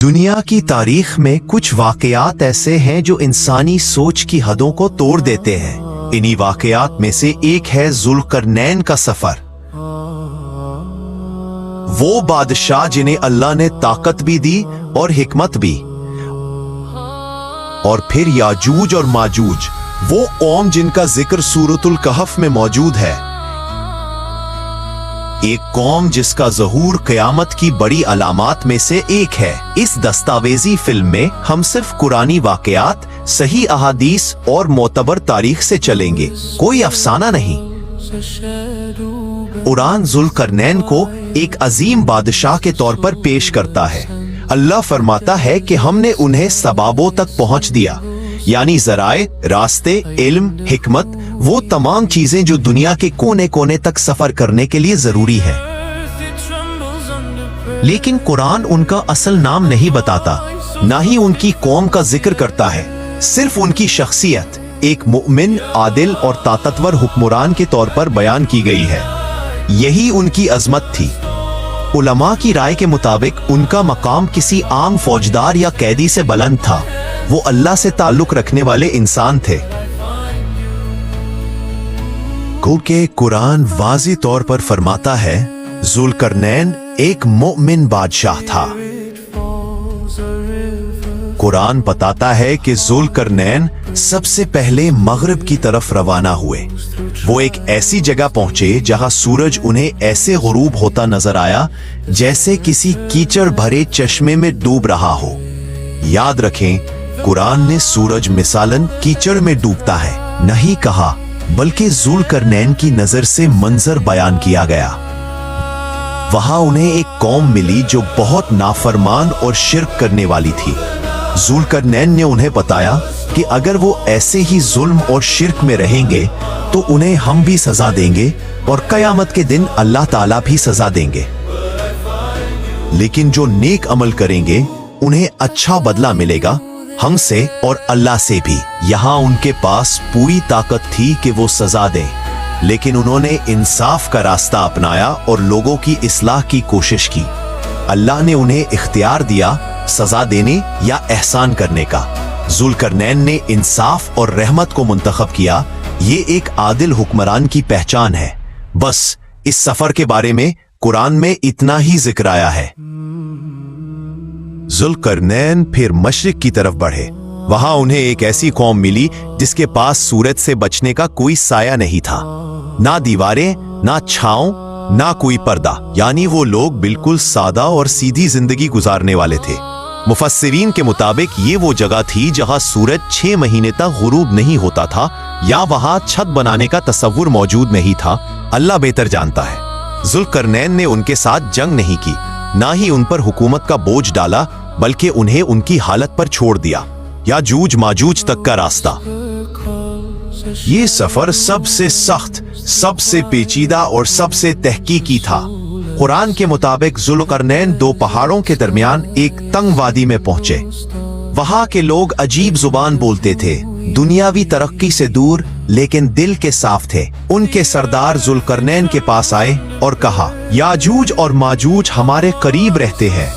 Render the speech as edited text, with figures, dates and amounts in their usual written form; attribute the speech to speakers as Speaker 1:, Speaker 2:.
Speaker 1: دنیا کی تاریخ میں کچھ واقعات ایسے ہیں جو انسانی سوچ کی حدوں کو توڑ دیتے ہیں۔ انہی واقعات میں سے ایک ہے ذوالقرنین کا سفر۔ وہ بادشاہ جنہیں اللہ نے طاقت بھی دی اور حکمت بھی، اور پھر یاجوج اور ماجوج، وہ قوم جن کا ذکر سورۃ الکہف میں موجود ہے، ایک قوم جس کا ظہور قیامت کی بڑی علامات میں سے ایک ہے۔ اس دستاویزی فلم میں ہم صرف قرآنی واقعات، صحیح احادیث اور معتبر تاریخ سے چلیں گے، کوئی افسانہ نہیں۔ قرآن ذوالقرنین کو ایک عظیم بادشاہ کے طور پر پیش کرتا ہے۔ اللہ فرماتا ہے کہ ہم نے انہیں سبابوں تک پہنچ دیا، یعنی ذرائع، راستے، علم، حکمت، وہ تمام چیزیں جو دنیا کے کونے کونے تک سفر کرنے کے لیے ضروری ہے۔ لیکن قرآن ان کا اصل نام نہیں بتاتا، نہ ہی ان کی قوم کا ذکر کرتا ہے، صرف ان کی شخصیت ایک مومن، عادل اور طاقتور حکمران کے طور پر بیان کی گئی ہے۔ یہی ان کی عظمت تھی۔ علماء کی رائے کے مطابق ان کا مقام کسی عام فوجدار یا قیدی سے بلند تھا، وہ اللہ سے تعلق رکھنے والے انسان تھے۔ کیونکہ قرآن واضح طور پر فرماتا ہے ذوالقرنین ایک مومن بادشاہ تھا۔ قرآن بتاتا ہے کہ ذوالقرنین سب سے پہلے مغرب کی طرف روانہ ہوئے۔ وہ ایک ایسی جگہ پہنچے جہاں سورج انہیں ایسے غروب ہوتا نظر آیا جیسے کسی کیچڑ بھرے چشمے میں ڈوب رہا ہو۔ یاد رکھیں، قرآن نے سورج مثالاً کیچڑ میں ڈوبتا ہے نہیں کہا، بلکہ ذوالقرنین کی نظر سے منظر بیان کیا گیا۔ وہاں انہیں ایک قوم ملی جو بہت نافرمان اور شرک کرنے والی تھی۔ ذوالقرنین نے انہیں بتایا کہ اگر وہ ایسے ہی ظلم اور شرک میں رہیں گے تو انہیں ہم بھی سزا دیں گے، اور قیامت کے دن اللہ تعالیٰ بھی سزا دیں گے۔ لیکن جو نیک عمل کریں گے انہیں اچھا بدلہ ملے گا، ہم سے اور اللہ سے بھی۔ یہاں ان کے پاس پوری طاقت تھی کہ وہ سزا دیں، لیکن انہوں نے انصاف کا راستہ اپنایا اور لوگوں کی اصلاح کی کوشش کی۔ اللہ نے انہیں اختیار دیا سزا دینے یا احسان کرنے کا۔ ذوالقرنین نے انصاف اور رحمت کو منتخب کیا۔ یہ ایک عادل حکمران کی پہچان ہے۔ بس اس سفر کے بارے میں قرآن میں اتنا ہی ذکر آیا ہے۔ ذوالقرنین پھر مشرق کی طرف بڑھے۔ وہاں انہیں ایک ایسی قوم ملی جس کے پاس سورج سے بچنے کا کوئی سایہ نہیں تھا، نہ دیواریں، نہ چھاؤں، نہ کوئی پردہ، یعنی وہ لوگ بالکل سادہ اور سیدھی زندگی گزارنے والے تھے۔ مفسرین کے مطابق یہ وہ جگہ تھی جہاں سورج 6 مہینے تک غروب نہیں ہوتا تھا، یا وہاں چھت بنانے کا تصور موجود نہیں تھا، اللہ بہتر جانتا ہے۔ ذوالقرنین نے ان کے ساتھ جنگ نہیں کی، نہ ہی ان پر حکومت کا بوجھ ڈالا، بلکہ انہیں ان کی حالت پر چھوڑ دیا۔ یاجوج ماجوج تک کا راستہ۔ یہ سفر سب سے سخت، سب سے پیچیدہ اور سب سے تحقیقی تھا۔ قرآن کے مطابق ذوالقرنین 2 پہاڑوں کے درمیان ایک تنگ وادی میں پہنچے۔ وہاں کے لوگ عجیب زبان بولتے تھے، دنیاوی ترقی سے دور لیکن دل کے صاف تھے۔ ان کے سردار ذوالقرنین کے پاس آئے اور کہا، یاجوج اور ماجوج ہمارے قریب رہتے ہیں۔